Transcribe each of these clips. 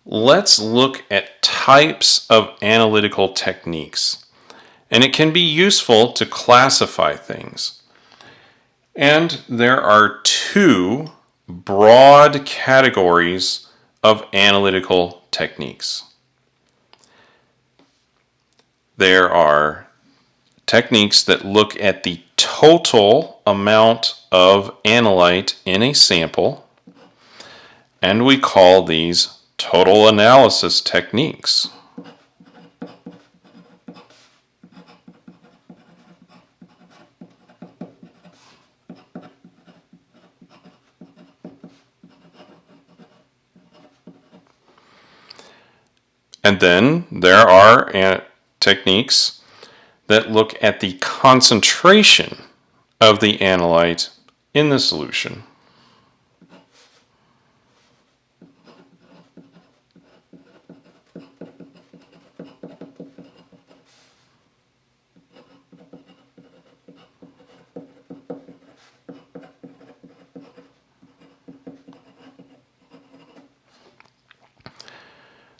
let's look at types of analytical techniques. And it can be useful to classify things. And there are two broad categories of analytical techniques. There are techniques that look at the total amount of analyte in a sample, and we call these total analysis techniques. And then there are techniques that look at the concentration of the analyte in the solution.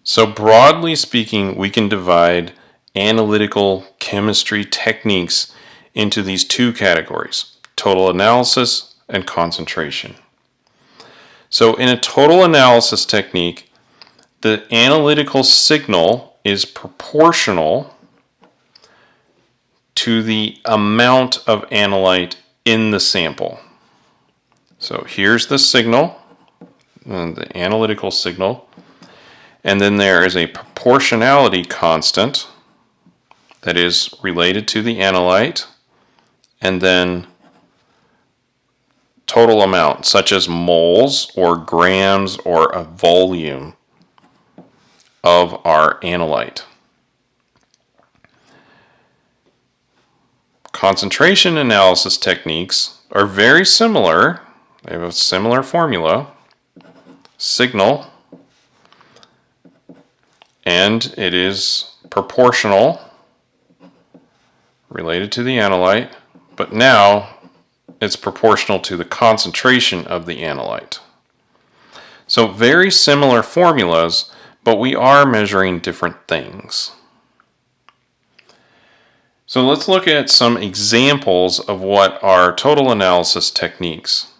So broadly speaking, we can divide analytical chemistry techniques into these two categories: total analysis and concentration. So in a total analysis technique, the analytical signal is proportional to the amount of analyte in the sample. So here's the signal, the analytical signal. And then there is a proportionality constant that is related to the analyte, and then total amount, such as moles or grams or a volume of our analyte. Concentration analysis techniques are very similar. They have a similar formula. Signal, and it is proportional, related to the analyte, but now it's proportional to the concentration of the analyte. So very similar formulas, but we are measuring different things. So let's look at some examples of what are total analysis techniques.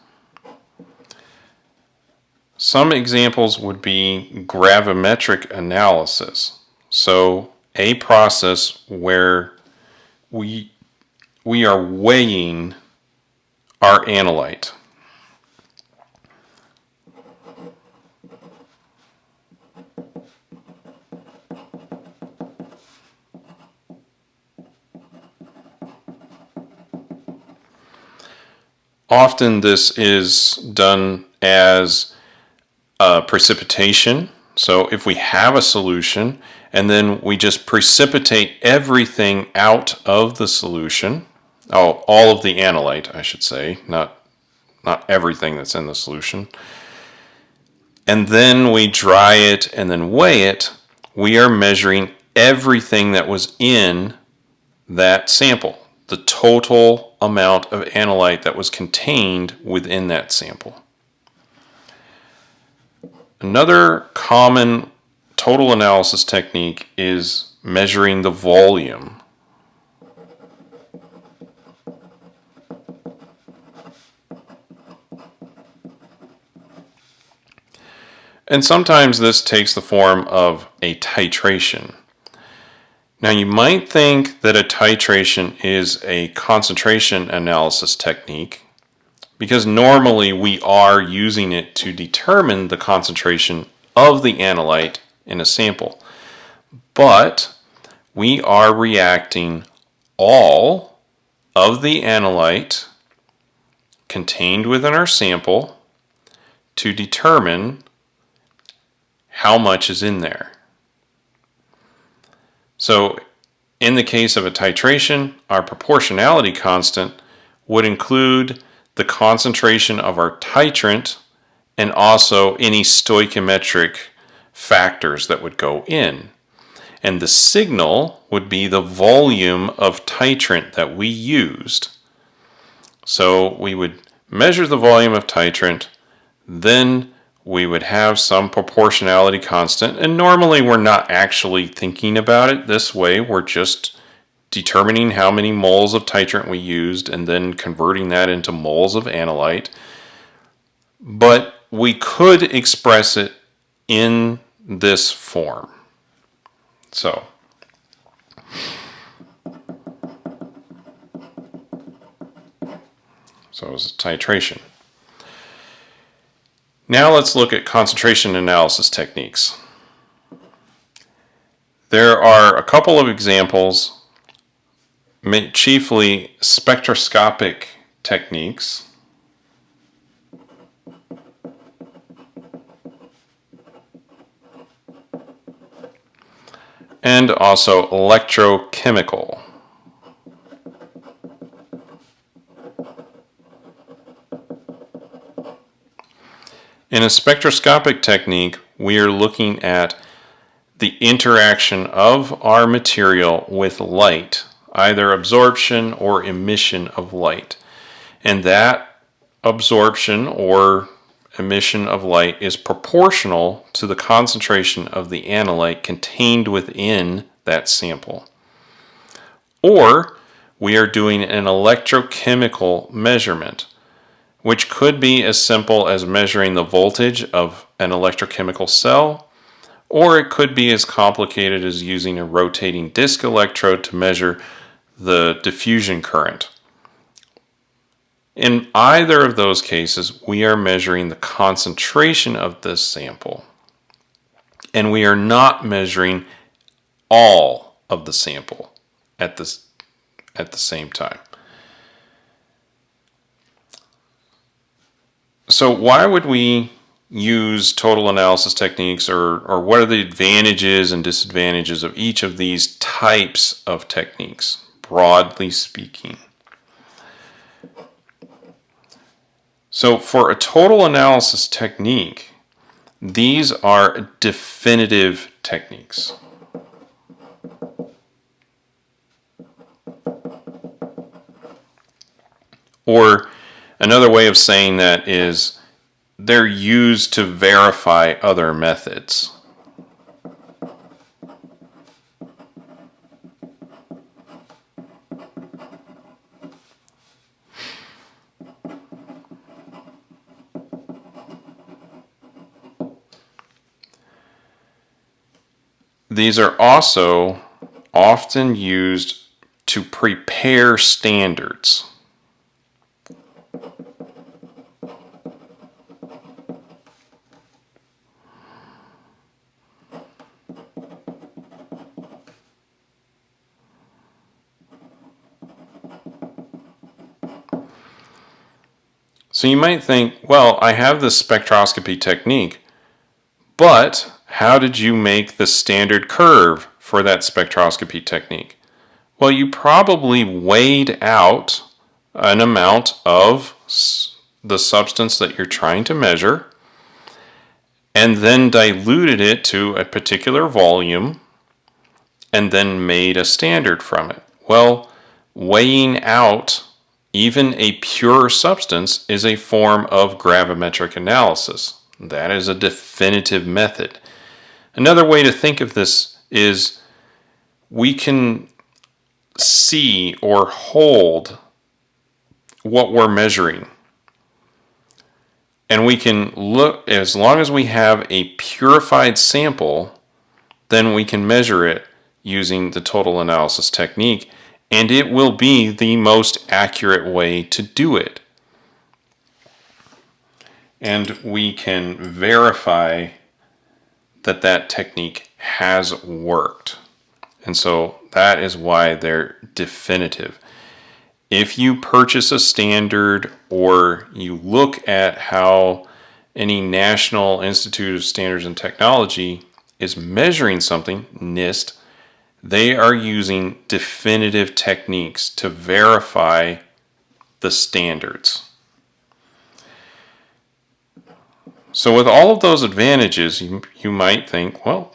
Some examples would be gravimetric analysis. So a process where we are weighing our analyte. Often this is done as precipitation. So if we have a solution and then we just precipitate everything out of the solution, all of the analyte, I should say, not everything that's in the solution, and then we dry it and then weigh it, we are measuring everything that was in that sample, the total amount of analyte that was contained within that sample. Another common total analysis technique is measuring the volume. And sometimes this takes the form of a titration. Now you might think that a titration is a concentration analysis technique, because normally we are using it to determine the concentration of the analyte in a sample. But we are reacting all of the analyte contained within our sample to determine how much is in there. So in the case of a titration, our proportionality constant would include the concentration of our titrant and also any stoichiometric factors that would go in. And the signal would be the volume of titrant that we used. So we would measure the volume of titrant, then we would have some proportionality constant, and normally we're not actually thinking about it this way. We're just determining how many moles of titrant we used and then converting that into moles of analyte. But we could express it in this form. So it's a titration. Now let's look at concentration analysis techniques. There are a couple of examples, chiefly spectroscopic techniques. And also electrochemical. In a spectroscopic technique, we are looking at the interaction of our material with light, either absorption or emission of light. And that absorption or emission of light is proportional to the concentration of the analyte contained within that sample. Or we are doing an electrochemical measurement, which could be as simple as measuring the voltage of an electrochemical cell, or it could be as complicated as using a rotating disc electrode to measure the diffusion current. In either of those cases, we are measuring the concentration of this sample, and we are not measuring all of the sample at the same time. So why would we use total analysis techniques, or what are the advantages and disadvantages of each of these types of techniques, broadly speaking? So for a total analysis technique, these are definitive techniques. Or another way of saying that is they're used to verify other methods. These are also often used to prepare standards. So you might think, well, I have this spectroscopy technique, but how did you make the standard curve for that spectroscopy technique? Well, you probably weighed out an amount of the substance that you're trying to measure and then diluted it to a particular volume and then made a standard from it. Well, weighing out even a pure substance is a form of gravimetric analysis. That is a definitive method. Another way to think of this is we can see or hold what we're measuring. And we can look, as long as we have a purified sample, then we can measure it using the total analysis technique, and it will be the most accurate way to do it. And we can verify that that technique has worked. And so that is why they're definitive. If you purchase a standard or you look at how any National Institute of Standards and Technology is measuring something, NIST, they are using definitive techniques to verify the standards. So with all of those advantages, you might think, well,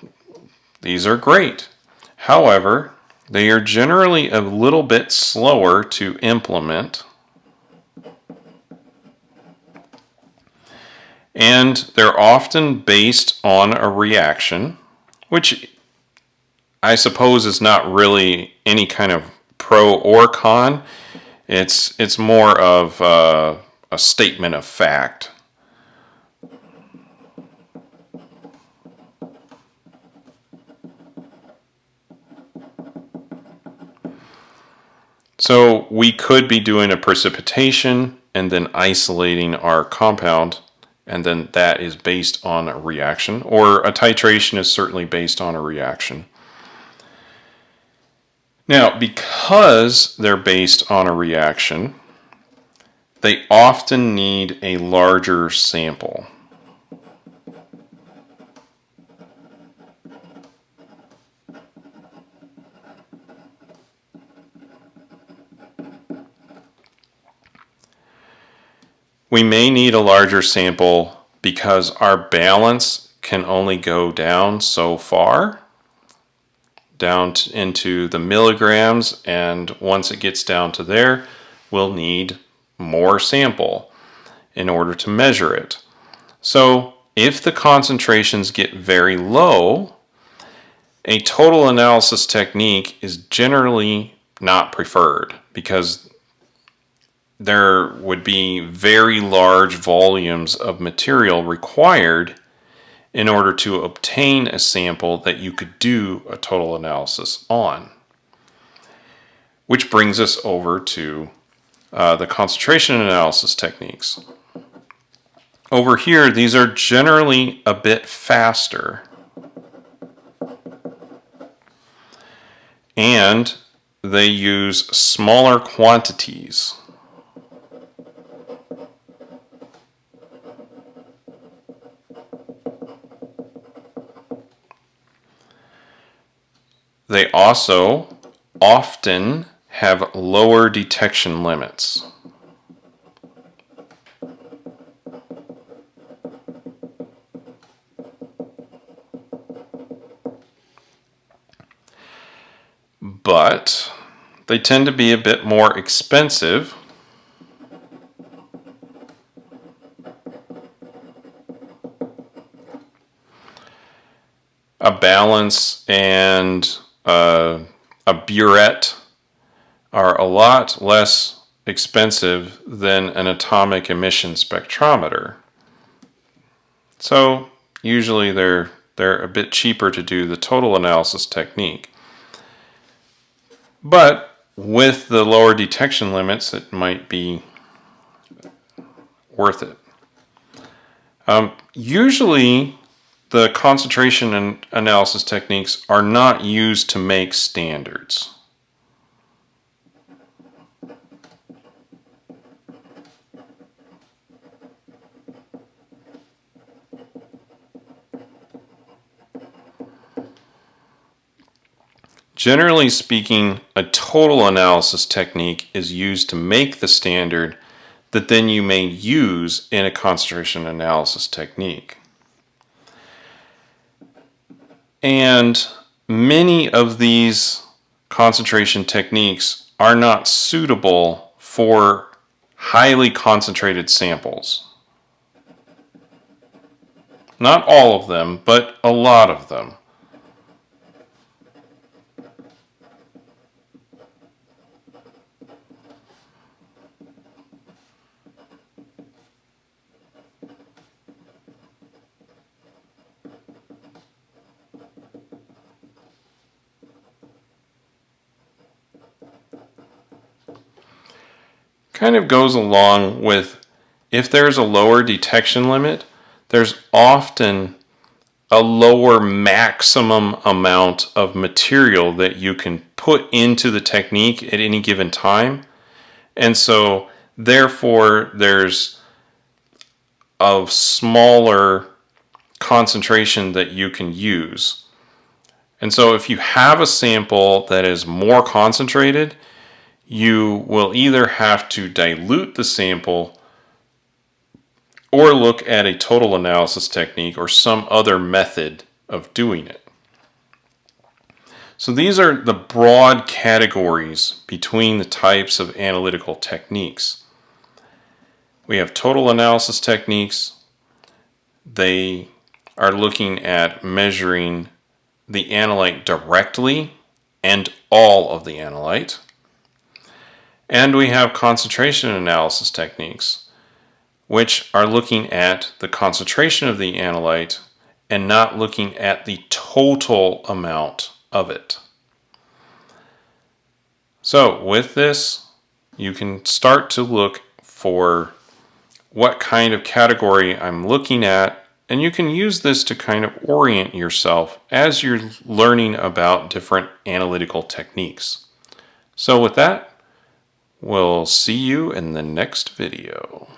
these are great. However, they are generally a little bit slower to implement. And they're often based on a reaction, which I suppose is not really any kind of pro or con. It's more of a statement of fact. So we could be doing a precipitation and then isolating our compound, and then that is based on a reaction, or a titration is certainly based on a reaction. Now, because they're based on a reaction, they often need a larger sample. We may need a larger sample because our balance can only go down so far, down into the milligrams, and once it gets down to there, we'll need more sample in order to measure it. So if the concentrations get very low, a total analysis technique is generally not preferred because there would be very large volumes of material required in order to obtain a sample that you could do a total analysis on. Which brings us over to the concentration analysis techniques. Over here, these are generally a bit faster, and they use smaller quantities. They also often have lower detection limits. But they tend to be a bit more expensive. A balance and a burette are a lot less expensive than an atomic emission spectrometer. So usually they're a bit cheaper to do the total analysis technique. But with the lower detection limits, it might be worth it. Usually the concentration and analysis techniques are not used to make standards. Generally speaking, a total analysis technique is used to make the standard that then you may use in a concentration analysis technique. And many of these concentration techniques are not suitable for highly concentrated samples. Not all of them, but a lot of them. Kind of goes along with if there's a lower detection limit, there's often a lower maximum amount of material that you can put into the technique at any given time. And so therefore there's a smaller concentration that you can use. And so if you have a sample that is more concentrated, you will either have to dilute the sample or look at a total analysis technique or some other method of doing it. So these are the broad categories between the types of analytical techniques. We have total analysis techniques, they are looking at measuring the analyte directly and all of the analyte. And we have concentration analysis techniques, which are looking at the concentration of the analyte and not looking at the total amount of it. So with this, you can start to look for what kind of category I'm looking at, and you can use this to kind of orient yourself as you're learning about different analytical techniques. So with that, we'll see you in the next video.